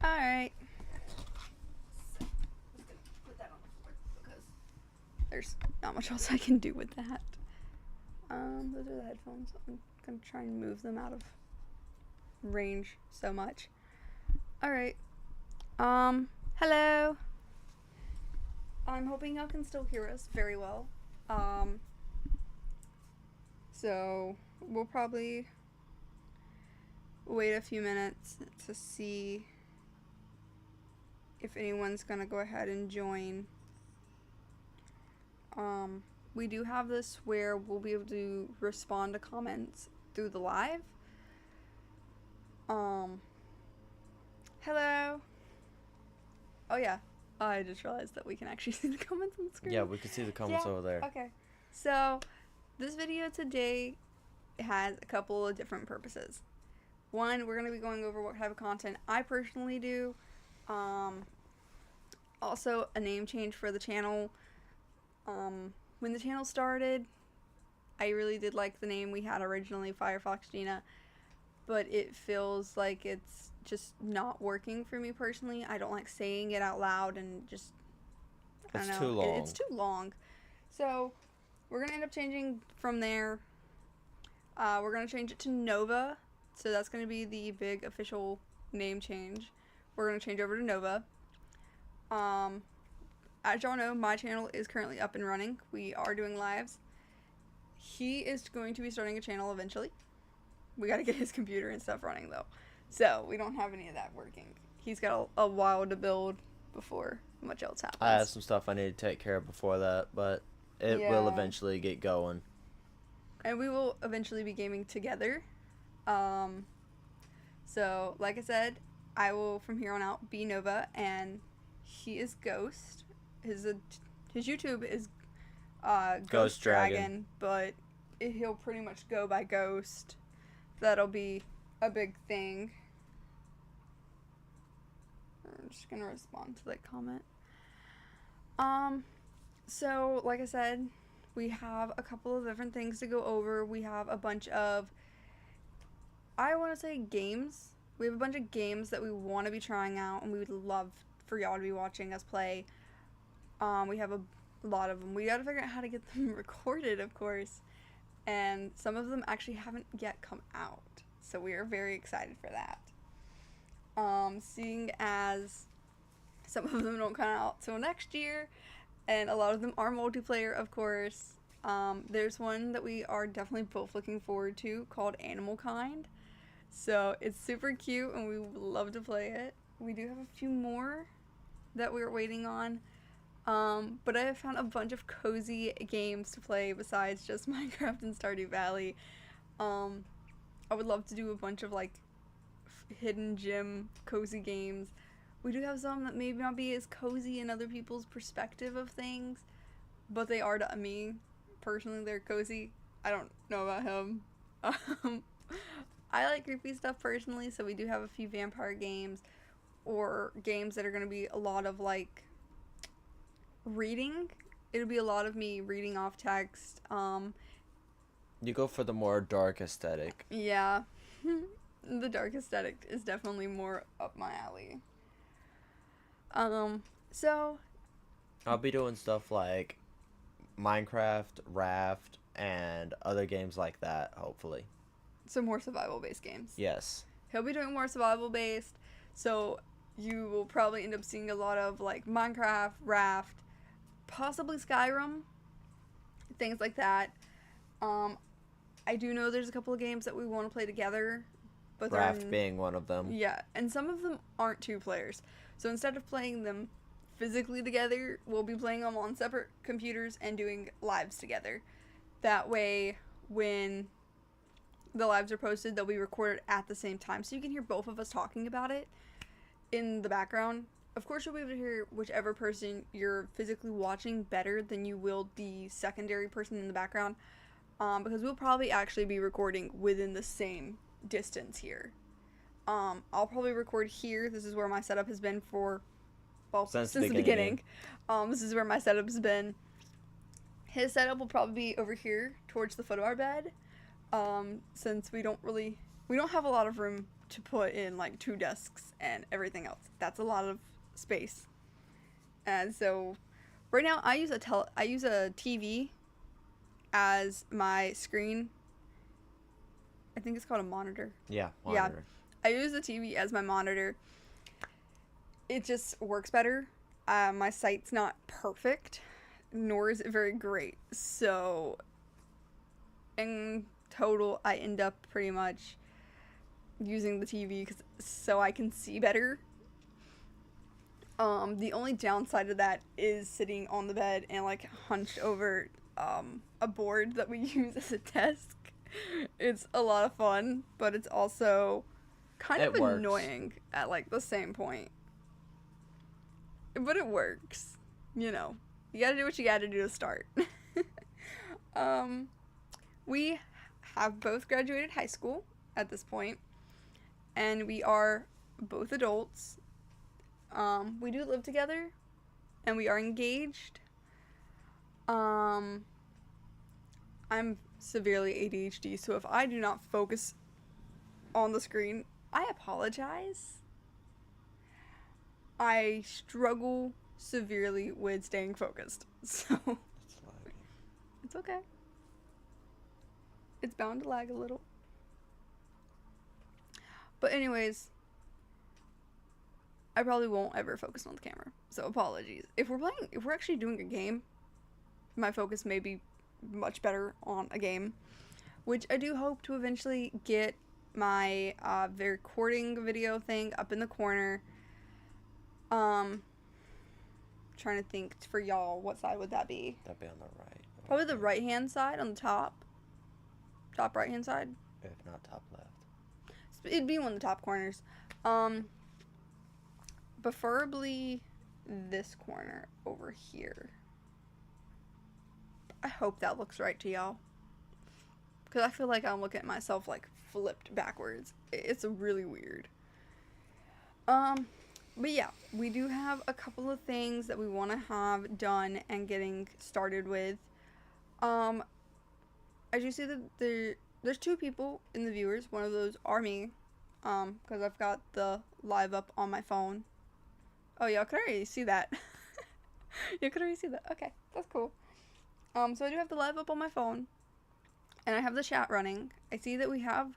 Alright. So, let's put that on the floor because there's not much else I can do with that. Those are the headphones. I'm gonna try and move them out of range so much. Alright. Hello. I'm hoping y'all can still hear us very well. So we'll probably wait a few minutes to see if anyone's gonna go ahead and join. We do have this where we'll be able to respond to comments through the live. Hello. Oh yeah, I just realized that we can actually see the comments on the screen. Yeah, we can see the comments over there. Okay, so this video today has a couple of different purposes. One, we're going to be going over what type of content I personally do. Also, a name change for the channel. When the channel started, I really did like the name we had originally, Firefox Gina, but it feels like it's just not working for me personally. I don't like saying it out loud and just, I don't know. It's too long. It's too long. So, we're going to end up changing from there. We're going to change it to Nova. So that's going to be the big official name change. We're going to change over to Nova. As y'all know, my channel is currently up and running. We are doing lives. He is going to be starting a channel eventually. We got to get his computer and stuff running though. So we don't have any of that working. He's got a while to build before much else happens. I have some stuff I need to take care of before that, but it will eventually get going. And we will eventually be gaming together. So, like I said, I will from here on out be Nova, and he is Ghost. His YouTube is Ghost Dragon, but he'll pretty much go by Ghost. That'll be a big thing. I'm just gonna respond to that comment. So, like I said, we have a couple of different things to go over. We have a bunch of, I want to say, games. We have a bunch of games that we want to be trying out, and we would love for y'all to be watching us play. We have a lot of them. We got to figure out how to get them recorded, of course. And some of them actually haven't yet come out. So we are very excited for that. Seeing as some of them don't come out till next year, and a lot of them are multiplayer, of course. There's one that we are definitely both looking forward to called Animal Kind. So it's super cute and we would love to play it. We do have a few more that we're waiting on. But I have found a bunch of cozy games to play besides just Minecraft and Stardew Valley. I would love to do a bunch of like hidden gem cozy games. We do have some that maybe not be as cozy in other people's perspective of things, but they are to me. Personally, they're cozy. I don't know about him. I like creepy stuff personally, so we do have a few vampire games or games that are going to be a lot of like reading. It'll be a lot of me reading off text. You go for the more dark aesthetic. Yeah. The dark aesthetic is definitely more up my alley. So I'll be doing stuff like Minecraft, Raft, and other games like that, hopefully. some more survival-based games. Yes. He'll be doing more survival-based, so you will probably end up seeing a lot of, like, Minecraft, Raft, possibly Skyrim, things like that. I do know there's a couple of games that we want to play together. But Raft being one of them. Yeah, and some of them aren't two players. So instead of playing them physically together, we'll be playing them on separate computers and doing lives together. That way, when the lives are posted, they'll be recorded at the same time. So you can hear both of us talking about it in the background. Of course, you'll be able to hear whichever person you're physically watching better than you will the secondary person in the background. Because we'll probably actually be recording within the same distance here. I'll probably record here. This is where my setup has been for, well, since the beginning. This is where my setup has been. His setup will probably be over here towards the foot of our bed. Since we don't have a lot of room to put in like 2 desks and everything else. That's a lot of space. And so right now I use a TV as my screen. I think it's called a monitor. Yeah, monitor. Yeah, I use the TV as my monitor. It just works better. My sight's not perfect, nor is it very great. So in total, I end up pretty much using the TV so I can see better. The only downside of that is sitting on the bed and like hunched over a board that we use as a desk. It's a lot of fun, but it's also kind of annoying at like the same point. But it works. You know, you gotta do what you gotta do to start. We have both graduated high school at this point, and we are both adults. We do live together, and we are engaged. I'm severely ADHD, so if I do not focus on the screen, I apologize. I struggle severely with staying focused, so it's okay. It's bound to lag a little. But anyways, I probably won't ever focus on the camera, so apologies. If we're actually doing a game, my focus may be much better on a game, which I do hope to eventually get my the recording video thing up in the corner. Trying to think for y'all, what side would that be? That'd be on the right. Probably the right hand side, on the top right hand side. If not top left. It'd be one of the top corners. Preferably this corner over here. I hope that looks right to y'all, because I feel like I'm looking at myself like flipped backwards. It's really weird. But yeah, we do have a couple of things that we want to have done and getting started with. As you see that there's 2 people in the viewers. One of those are me, because I've got the live up on my phone. Oh, y'all could already see that. You could already see that. Okay, that's cool. So I do have the live up on my phone, and I have the chat running. I see that we have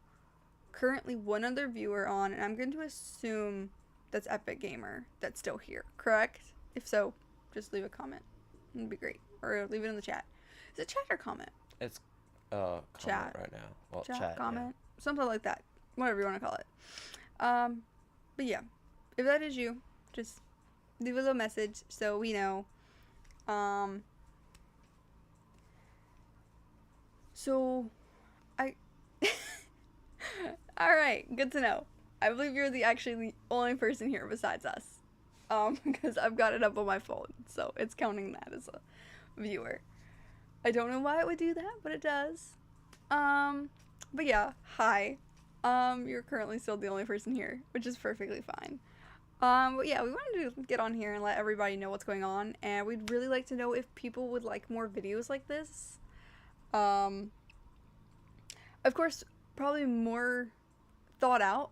currently one other viewer on, and I'm going to assume that's Epic Gamer that's still here, correct? If so, just leave a comment. It'd be great. Or leave it in the chat. Is it chat or comment? It's comment chat right now. Well, chat, comment, yeah. Something like that. Whatever you want to call it. But yeah, if that is you, just leave a little message so we know. So I alright, good to know. I believe you're actually the only person here besides us. Because I've got it up on my phone, so it's counting that as a viewer. I don't know why it would do that, but it does. But yeah, hi. You're currently still the only person here, which is perfectly fine. But yeah, we wanted to get on here and let everybody know what's going on, and we'd really like to know if people would like more videos like this. Of course, probably more thought out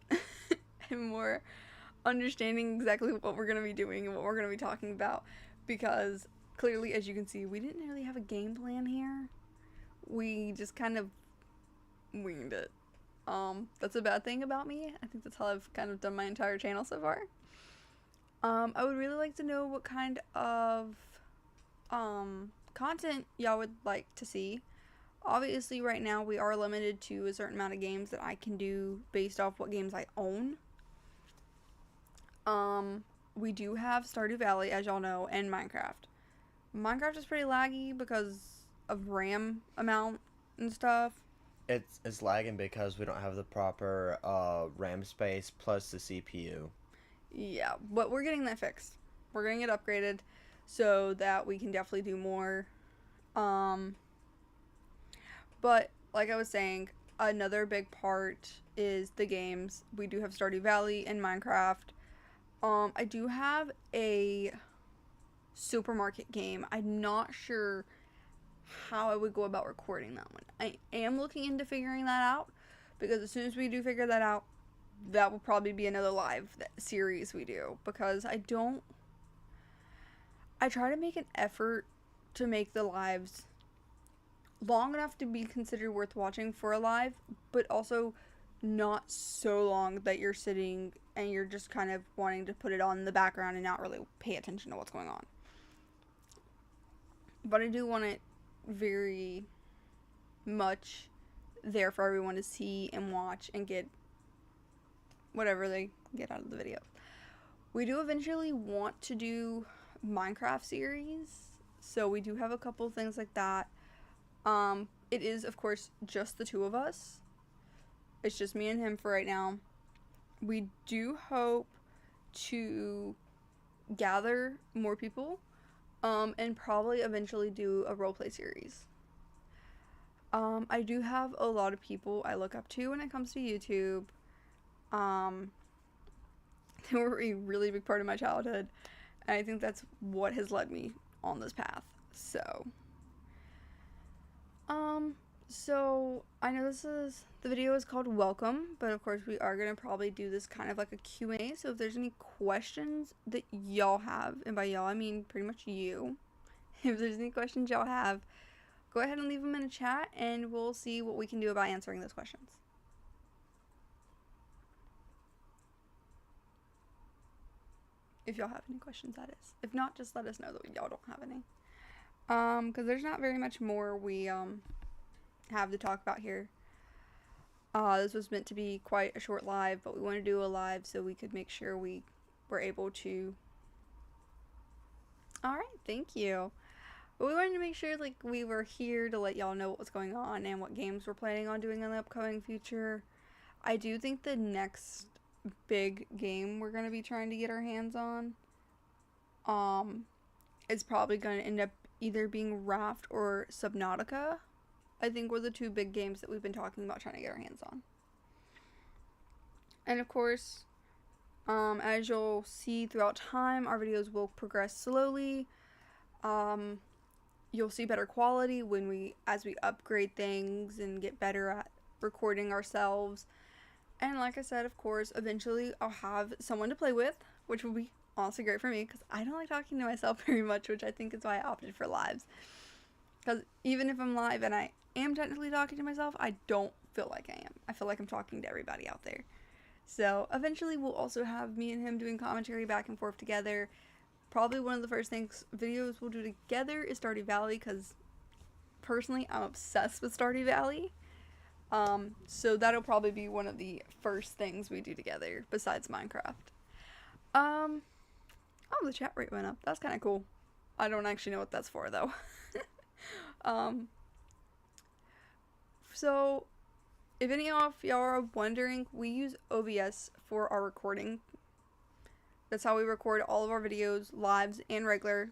and more understanding exactly what we're going to be doing and what we're going to be talking about, because clearly, as you can see, we didn't really have a game plan here. We just kind of winged it. That's a bad thing about me. I think that's how I've kind of done my entire channel so far. I would really like to know what kind of content y'all would like to see. Obviously, right now, we are limited to a certain amount of games that I can do based off what games I own. We do have Stardew Valley, as y'all know, and Minecraft. Minecraft is pretty laggy because of RAM amount and stuff. It's lagging because we don't have the proper RAM space plus the CPU. Yeah, but we're getting that fixed. We're getting it upgraded so that we can definitely do more. But like I was saying, another big part is the games. We do have Stardew Valley and Minecraft. I do have a supermarket game. I'm not sure how I would go about recording that one. I am looking into figuring that out, because as soon as we do figure that out, that will probably be another live series we do, because I try to make an effort to make the lives long enough to be considered worth watching for a live, but also not so long that you're sitting and you're just kind of wanting to put it on in the background and not really pay attention to what's going on. But I do want it very much there for everyone to see and watch and get whatever they get out of the video. We do eventually want to do Minecraft series, so we do have a couple things like that. It is, of course, just the two of us. It's just me and him for right now. We do hope to gather more people, and probably eventually do a roleplay series. I do have a lot of people I look up to when it comes to YouTube. They were a really big part of my childhood, and I think that's what has led me on this path. So I know the video is called Welcome, but of course we are going to probably do this kind of like a Q&A, so if there's any questions that y'all have, and by y'all I mean pretty much you, if there's any questions y'all have, go ahead and leave them in a chat, and we'll see what we can do about answering those questions. If y'all have any questions, that is. If not, just let us know that y'all don't have any. Because there's not very much more we, have to talk about here. This was meant to be quite a short live, but we want to do a live so we could make sure we were able to. Alright, thank you. But we wanted to make sure like we were here to let y'all know what was going on and what games we're planning on doing in the upcoming future. I do think the next big game we're going to be trying to get our hands on is probably going to end up either being Raft or Subnautica. I think were the two big games that we've been talking about trying to get our hands on. And of course, as you'll see throughout time, our videos will progress slowly. You'll see better quality as we upgrade things and get better at recording ourselves. And like I said, of course, eventually I'll have someone to play with, which will be honestly great for me because I don't like talking to myself very much, which I think is why I opted for lives. Because even if I'm live and I am technically talking to myself, I don't feel like I am. I feel like I'm talking to everybody out there. So eventually we'll also have me and him doing commentary back and forth together. Probably one of the first videos we'll do together is Stardew Valley, because personally I'm obsessed with Stardew Valley. So that'll probably be one of the first things we do together besides Minecraft. Oh, the chat rate went up. That's kind of cool. I don't actually know what that's for though. So if any of y'all are wondering, we use OBS for our recording. That's how we record all of our videos, lives and regular.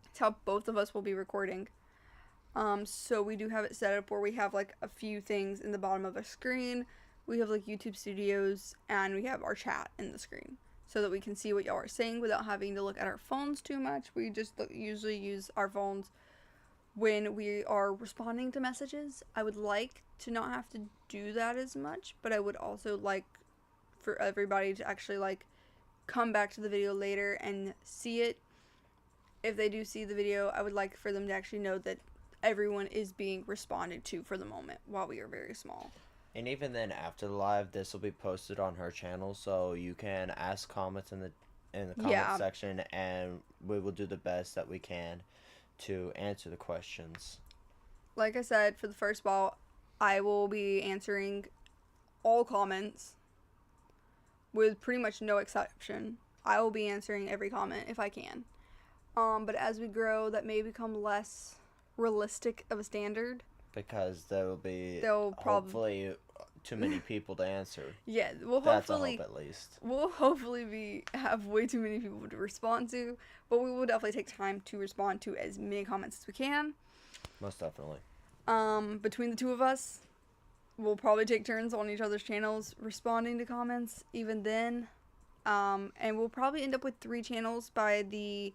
It's how both of us will be recording. So we do have it set up where we have like a few things in the bottom of a screen. We have like YouTube Studios, and we have our chat in the screen so that we can see what y'all are saying without having to look at our phones too much. We just usually use our phones when we are responding to messages. I would like to not have to do that as much, but I would also like for everybody to actually like come back to the video later and see it. If they do see the video, I would like for them to actually know that everyone is being responded to for the moment while we are very small. And even then, after the live, this will be posted on her channel, so you can ask comments in the comment section, and we will do the best that we can to answer the questions. Like I said, for the first while, I will be answering all comments with pretty much no exception. I will be answering every comment if I can. But as we grow, that may become less realistic of a standard. Because they'll hopefully too many people to answer. Yeah, that's a hope at least. We'll hopefully have way too many people to respond to, but we will definitely take time to respond to as many comments as we can. Most definitely. Between the two of us, we'll probably take turns on each other's channels responding to comments even then. And we'll probably end up with 3 channels by the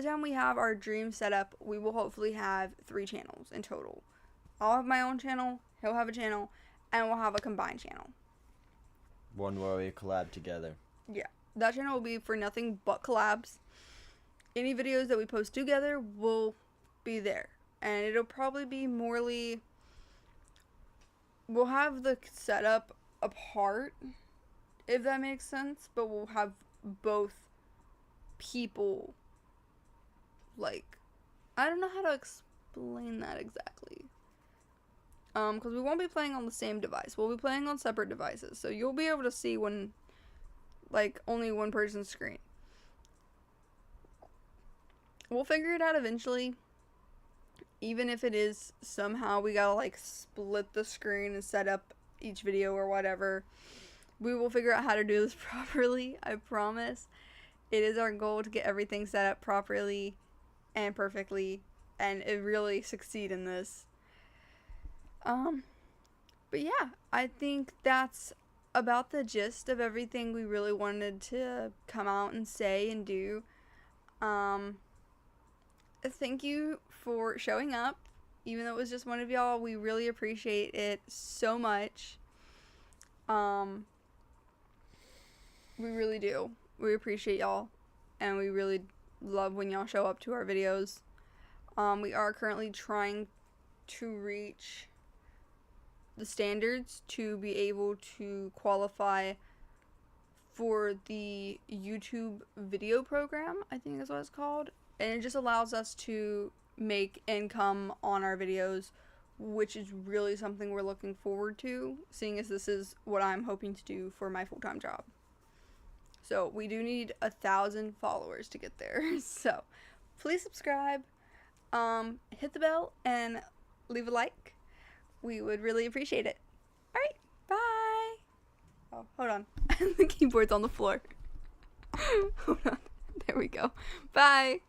time we have our dream set up. We will hopefully have 3 channels in total. I'll have my own channel, he'll have a channel, and we'll have a combined channel. One where we collab together. Yeah. That channel will be for nothing but collabs. Any videos that we post together will be there. And it'll probably be morely... We'll have the setup apart, if that makes sense. But we'll have both people, like... I don't know how to explain that exactly. Because we won't be playing on the same device. We'll be playing on separate devices. So you'll be able to see when, like, only one person's screen. We'll figure it out eventually. Even if it is somehow we gotta, like, split the screen and set up each video or whatever. We will figure out how to do this properly. I promise. It is our goal to get everything set up properly and perfectly. And really succeed in this. But yeah, I think that's about the gist of everything we really wanted to come out and say and do. Thank you for showing up. Even though it was just one of y'all, we really appreciate it so much. We really do. We appreciate y'all. And we really love when y'all show up to our videos. We are currently trying to reach the standards to be able to qualify for the YouTube video program, I think is what it's called. And it just allows us to make income on our videos, which is really something we're looking forward to, seeing as this is what I'm hoping to do for my full-time job. So we do need 1,000 followers to get there. So please subscribe, hit the bell, and leave a like. We would really appreciate it. Alright, bye! Oh, hold on. The keyboard's on the floor. Hold on. There we go. Bye!